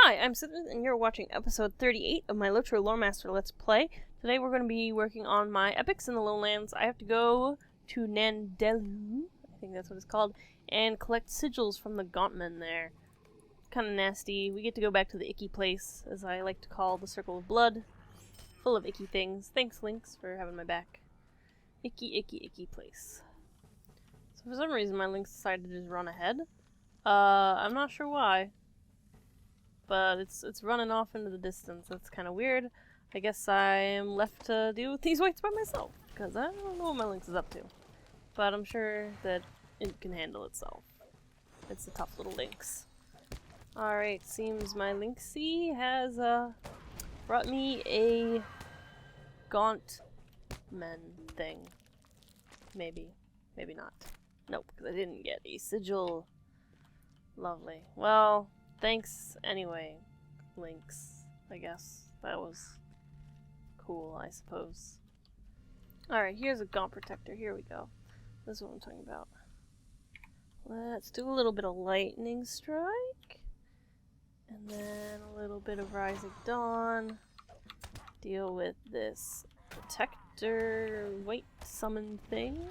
Hi, I'm Cithryth, and you're watching episode 38 of my LOTRO Loremaster Let's Play. Today we're going to be working on my epics in the lowlands. I have to go to Nandelu, I think that's what it's called, and collect sigils from the Gauntmen there. Kind of nasty. We get to go back to the icky place, as I like to call the Circle of Blood. Full of icky things. Thanks, Lynx, for having my back. Icky, icky, icky place. So for some reason my Lynx decided to just run ahead. I'm not sure why. But it's running off into the distance. That's kind of weird. I guess I am left to deal with these wights by myself, because I don't know what my Lynx is up to. But I'm sure that it can handle itself. It's a tough little Lynx. Alright, seems my Lynxie has brought me a Gauntmen thing. Maybe. Maybe not. Nope, because I didn't get a sigil. Lovely. Well, thanks anyway, Lynx, I guess. That was cool, I suppose. Alright, here's a Gaunt Protector. Here we go. This is what I'm talking about. Let's do a little bit of Lightning Strike. And then a little bit of Rising Dawn. Deal with this Protector White Summon thing.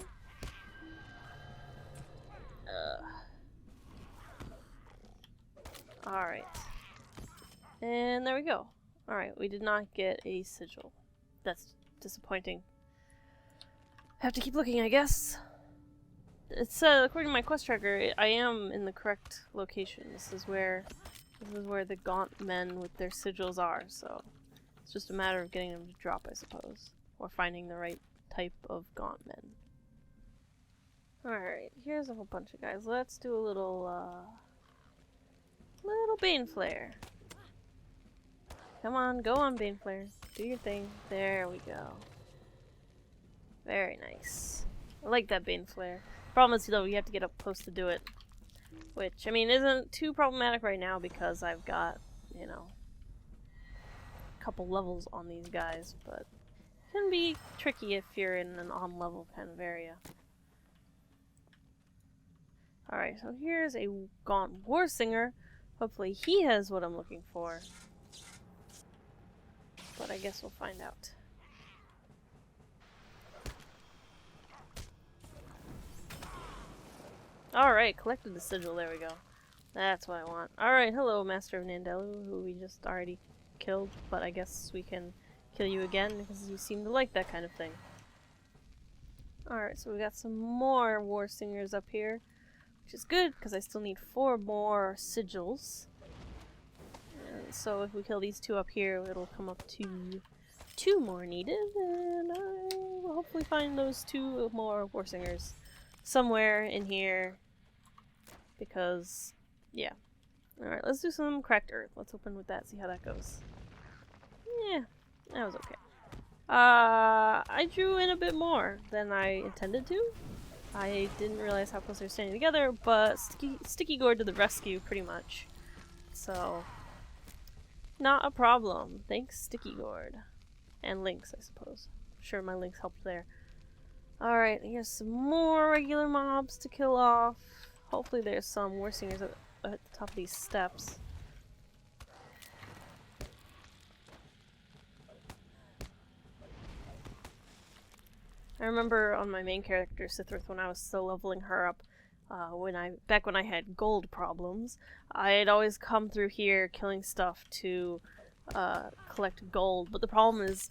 Alright. And there we go. Alright, we did not get a sigil. That's disappointing. Have to keep looking, I guess. It's according to my quest tracker, I am in the correct location. This is where the Gaunt men with their sigils are, so it's just a matter of getting them to drop, I suppose. Or finding the right type of Gaunt men. Alright, here's a whole bunch of guys. Let's do a little Bane Flare. Come on, go on, Bane Flare. Do your thing. There we go. Very nice. I like that Bane Flare. Problem is, though, you have to get up close to do it. Which, I mean, isn't too problematic right now because I've got, you know, a couple levels on these guys, but it can be tricky if you're in an on-level kind of area. Alright, so here's a Gaunt Warsinger. Hopefully he has what I'm looking for. But I guess we'll find out. Alright, collected the sigil, there we go. That's what I want. Alright, hello, Master of Nandelu, who we just already killed, but I guess we can kill you again because you seem to like that kind of thing. Alright, so we got some more Warsingers up here. Which is good, because I still need 4 more sigils. And so if we kill these 2 up here, it'll come up to 2 more needed, and I will hopefully find those 2 more Warsingers somewhere in here. Because, yeah. Alright, let's do some Cracked Earth. Let's open with that, see how that goes. Yeah, that was okay. I drew in a bit more than I intended to. I didn't realize how close they were standing together, but Sticky Gourd to the rescue, pretty much. So, not a problem. Thanks, Sticky Gourd. And Lynx, I suppose. I'm sure my Lynx helped there. Alright, here's some more regular mobs to kill off. Hopefully there's some Warsingers at the top of these steps. I remember on my main character, Cithryth, when I was still leveling her up, back when I had gold problems, I'd always come through here killing stuff to collect gold. But the problem is,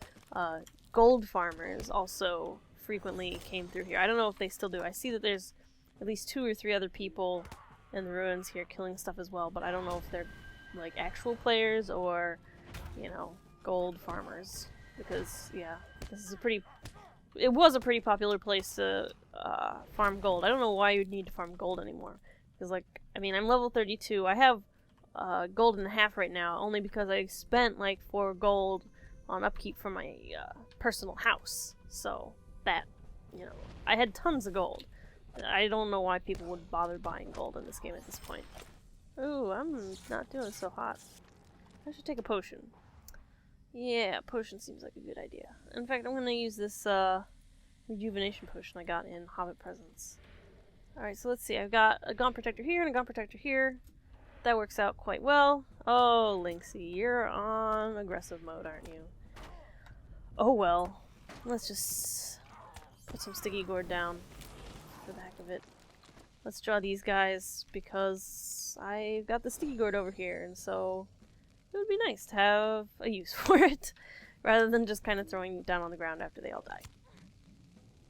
gold farmers also frequently came through here. I don't know if they still do. I see that there's at least 2 or 3 other people in the ruins here killing stuff as well, but I don't know if they're like actual players or, you know, gold farmers. Because, yeah, it was a pretty popular place to farm gold. I don't know why you'd need to farm gold anymore. Because, like, I mean, I'm level 32. I have gold and a half right now, only because I spent, like, 4 gold on upkeep for my personal house. So, that, you know, I had tons of gold. I don't know why people would bother buying gold in this game at this point. Ooh, I'm not doing so hot. I should take a potion. Yeah, potion seems like a good idea. In fact, I'm gonna use this rejuvenation potion I got in Hobbit Presents. Alright, so let's see. I've got a Gaunt Protector here and a Gaunt Protector here. that works out quite well. Oh, Lynxie, you're on aggressive mode, aren't you? Oh well. Let's just put some sticky gourd down for the heck of it. Let's draw these guys because I've got the sticky gourd over here, and so it would be nice to have a use for it rather than just kind of throwing it down on the ground after they all die.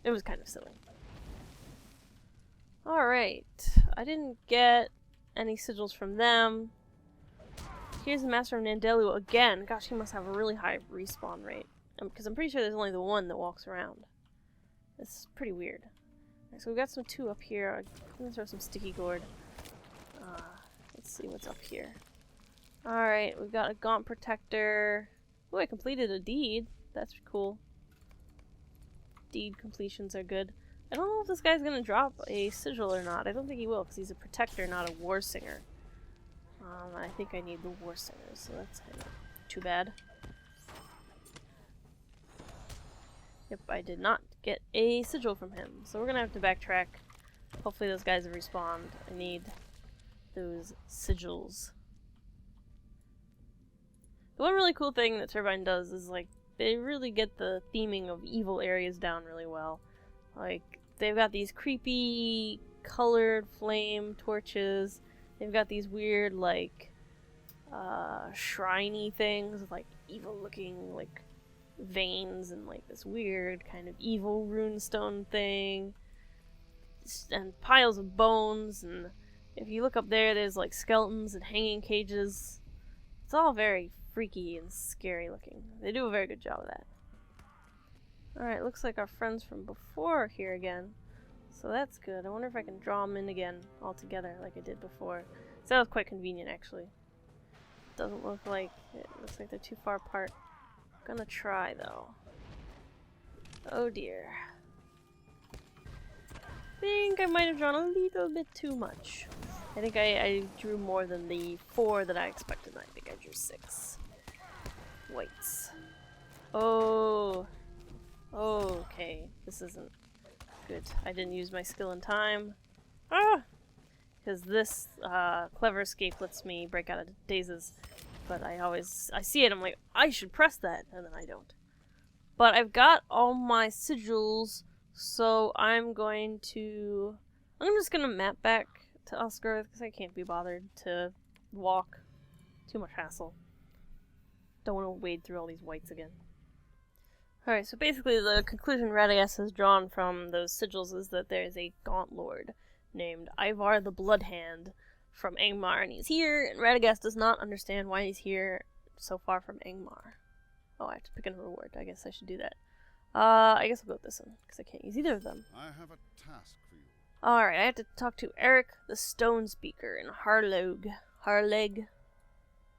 It was kind of silly. Alright, I didn't get any sigils from them. Here's the Master of Nandelu again. Gosh, he must have a really high respawn rate. Because I'm pretty sure there's only the one that walks around. It's pretty weird. Right, so we've got some 2 up here. I'm gonna throw some sticky gourd. Let's see what's up here. Alright, we've got a Gaunt Protector. Oh, I completed a deed. That's cool. Deed completions are good. I don't know if this guy's gonna drop a sigil or not. I don't think he will, because he's a protector, not a war singer. I think I need the war singers, so that's kind of too bad. Yep, I did not get a sigil from him, so we're gonna have to backtrack. Hopefully those guys have respawned. I need those sigils. The one really cool thing that Turbine does is, like, they really get the theming of evil areas down really well. Like, they've got these creepy colored flame torches. They've got these weird, like, shrine-y things with, like, evil-looking, like, veins and, like, this weird kind of evil runestone thing. And piles of bones, and if you look up there, there's, like, skeletons and hanging cages. It's all very freaky and scary looking. They do a very good job of that. Alright, looks like our friends from before are here again. So that's good. I wonder if I can draw them in again all together like I did before. So that was quite convenient, actually. Doesn't look like it. Looks like they're too far apart. Gonna try, though. Oh dear. I think I might have drawn a little bit too much. I think I drew more than the 4 that I expected. I think I drew 6. Wights. Oh. Okay. This isn't good. I didn't use my skill in time. Ah! Because this clever escape lets me break out of dazes. But I see it, I'm like, I should press that, and then I don't. But I've got all my sigils, so I'm just gonna map back to Oscar, because I can't be bothered to walk. Too much hassle. Don't want to wade through all these wights again. Alright, so basically the conclusion Radagast has drawn from those sigils is that there is a Gaunt Lord named Ivar the Bloodhand from Angmar, and he's here, and Radagast does not understand why he's here so far from Angmar. Oh, I have to pick a reward. I guess I should do that. I guess I'll go with this one, because I can't use either of them. I have a task for you. Alright, I have to talk to Eric the Stone Speaker in Harleg,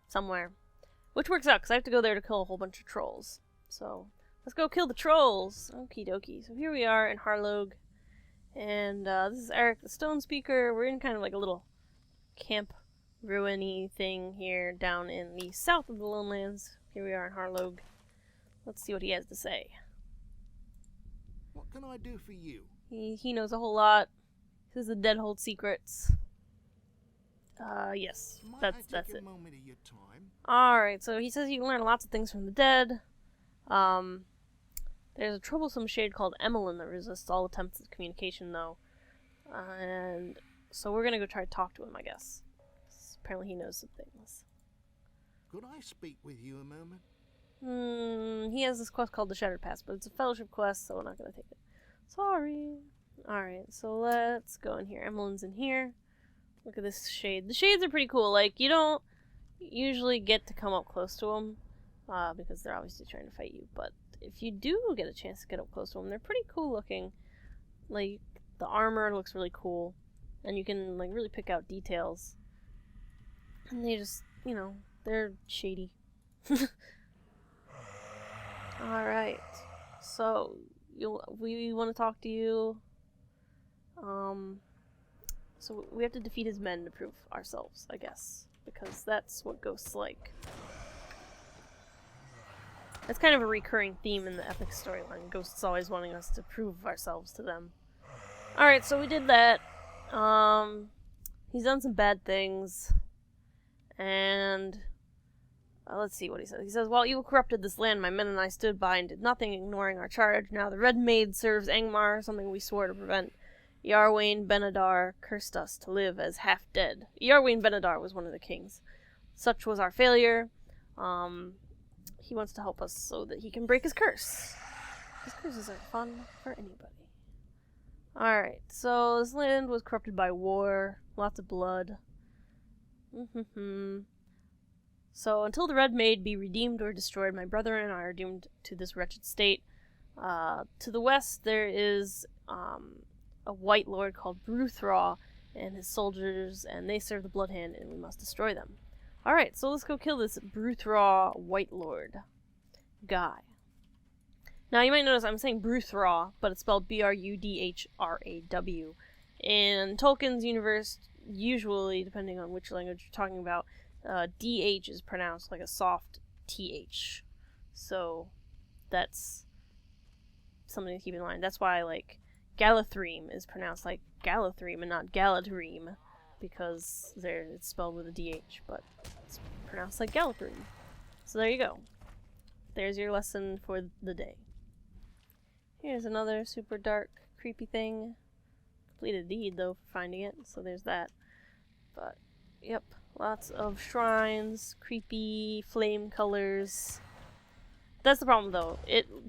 somewhere. Which works out, because I have to go there to kill a whole bunch of trolls. So, let's go kill the trolls! Okie dokie. So here we are in Harlog. And this is Eric the Stone Speaker. We're in kind of like a little camp ruiny thing here down in the south of the Lonelands. Here we are in Harlog. Let's see what he has to say. What can I do for you? He knows a whole lot. This is the Deadhold secrets. Yes. That's it. Moment of your time? Alright, so he says you can learn lots of things from the dead. There's a troublesome shade called Emmeline that resists all attempts at communication, though. And so we're gonna go try to talk to him, I guess. Apparently he knows some things. Could I speak with you a moment? He has this quest called the Shattered Pass, but it's a fellowship quest, so we're not gonna take it. Sorry. Alright, so let's go in here. Emmeline's in here. Look at this shade. The shades are pretty cool. Like, you don't usually get to come up close to them, because they're obviously trying to fight you, but if you do get a chance to get up close to them, they're pretty cool looking. Like, the armor looks really cool, and you can, like, really pick out details. And they just, you know, they're shady. Alright, so, we want to talk to you. So we have to defeat his men to prove ourselves, I guess, because that's what ghosts like. That's kind of a recurring theme in the epic storyline. Ghosts always wanting us to prove ourselves to them. Alright, so we did that. He's done some bad things. And let's see what he says. He says, while evil corrupted this land, my men and I stood by and did nothing, ignoring our charge. Now the Red Maid serves Angmar, something we swore to prevent. Iarwain Benedar cursed us to live as half-dead. Iarwain Benedar was one of the kings. Such was our failure. He wants to help us so that he can break his curse. His curses are fun for anybody. Alright, so this land was corrupted by war, lots of blood. So until the Red Maid be redeemed or destroyed, my brother and I are doomed to this wretched state. To the west there is a white lord called Bruthraw and his soldiers, and they serve the Blood Hand, and we must destroy them. Alright, so let's go kill this Bruthraw White Lord guy. Now you might notice I'm saying Bruthraw, but it's spelled B-R-U-D-H-R-A-W. In Tolkien's universe, usually, depending on which language you're talking about, DH is pronounced like a soft TH. So that's something to keep in mind. That's why, like, Galathreme is pronounced like Galathreme and not Galadrim, because it's spelled with a DH, but it's pronounced like Galathreme. So there you go. There's your lesson for the day. Here's another super dark, creepy thing. Completed deed, though, for finding it, so there's that. But, yep, lots of shrines, creepy flame colors. That's the problem, though.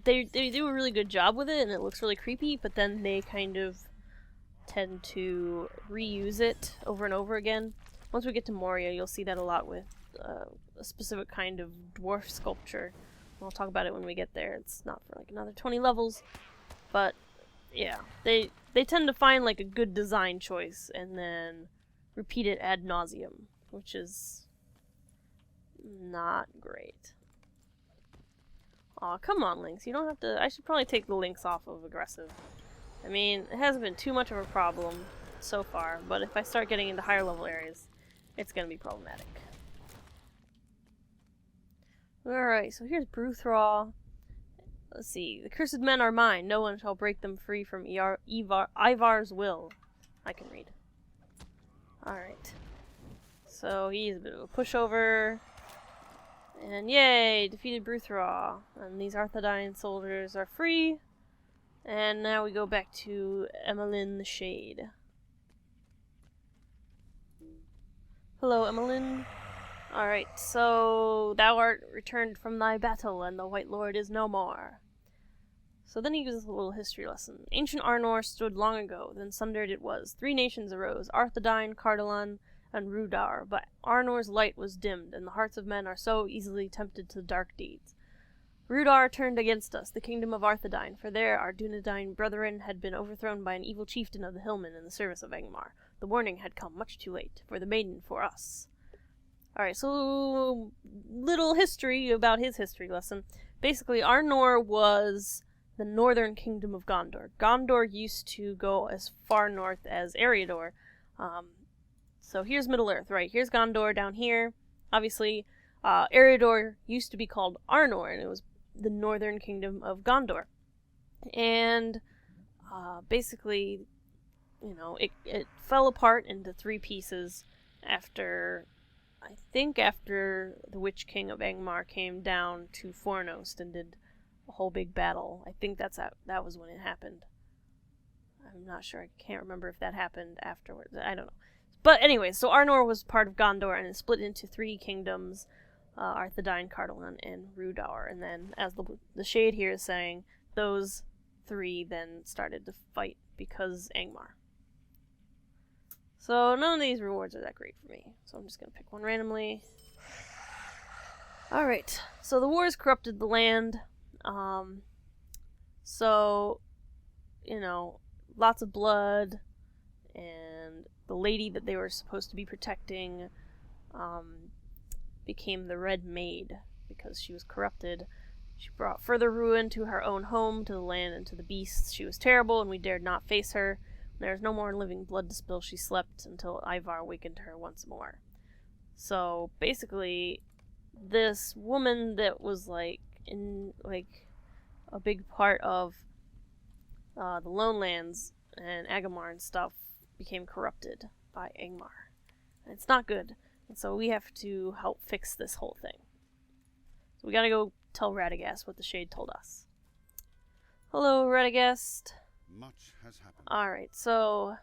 They do a really good job with it, and it looks really creepy, but then they kind of tend to reuse it over and over again. Once we get to Moria, you'll see that a lot with a specific kind of dwarf sculpture. I'll talk about it when we get there. It's not for like another 20 levels, but yeah, they tend to find like a good design choice and then repeat it ad nauseum, which is not great. Aw, come on, Lynx. You don't have to... I should probably take the Lynx off of aggressive. I mean, it hasn't been too much of a problem so far, but if I start getting into higher level areas, it's gonna be problematic. Alright, so here's Bruthraw. Let's see. The cursed men are mine. No one shall break them free from Ivar's will. I can read. Alright. So he's a bit of a pushover. And yay! Defeated Bruthraw. And these Arthedain soldiers are free. And now we go back to Emmeline the Shade. Hello, Emmeline. Alright, so thou art returned from thy battle, and the White Lord is no more. So then he gives us a little history lesson. Ancient Arnor stood long ago, then sundered it was. 3 nations arose, Arthedain, Cardolan, and Rudar, but Arnor's light was dimmed, and the hearts of men are so easily tempted to dark deeds. Rudar turned against us, the kingdom of Arthedain, for there our Dunedain brethren had been overthrown by an evil chieftain of the Hillmen in the service of Angmar. The warning had come much too late, for the maiden for us. Alright, so little history about his history lesson. Basically, Arnor was the northern kingdom of Gondor. Gondor used to go as far north as Eriador. So here's Middle-earth, right? Here's Gondor down here. Obviously, Eriador used to be called Arnor, and it was the northern kingdom of Gondor. And basically, you know, it fell apart into 3 pieces after... I think after the Witch King of Angmar came down to Fornost and did a whole big battle. I think that was when it happened. I'm not sure. I can't remember if that happened afterwards. I don't know. But anyway, so Arnor was part of Gondor and it split into 3 kingdoms, Arthedain, Cardolan, and Rudar. And then, as the Shade here is saying, those 3 then started to fight because Angmar. So none of these rewards are that great for me. So I'm just going to pick one randomly. Alright, so the wars corrupted the land. So, you know, lots of blood. And the lady that they were supposed to be protecting became the Red Maid because she was corrupted. She brought further ruin to her own home, to the land, and to the beasts. She was terrible, and we dared not face her. There was no more living blood to spill. She slept until Ivar awakened her once more. So basically, this woman that was like in like a big part of the Lone Lands and Agamar and stuff became corrupted by Angmar. And it's not good. And so we have to help fix this whole thing. So we gotta go tell Radagast what the Shade told us. Hello, Radagast. Much has happened. Alright, so...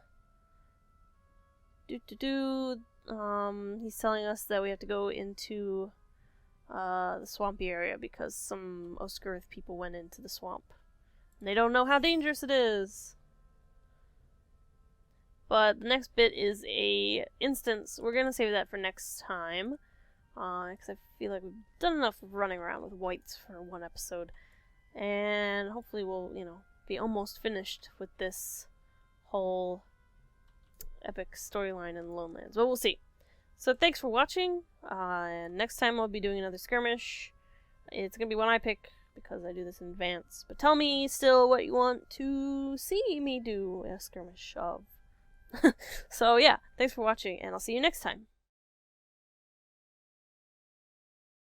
he's telling us that we have to go into the swampy area because some Cithryth people went into the swamp. And they don't know how dangerous it is. But the next bit is a instance. We're gonna save that for next time. Because I feel like we've done enough running around with Wights for one episode. And hopefully we'll, be almost finished with this whole epic storyline in the Lonelands. But we'll see. So thanks for watching. And next time I'll be doing another skirmish. It's gonna be one I pick because I do this in advance. But tell me still what you want to see me do a skirmish of. So yeah, thanks for watching, and I'll see you next time.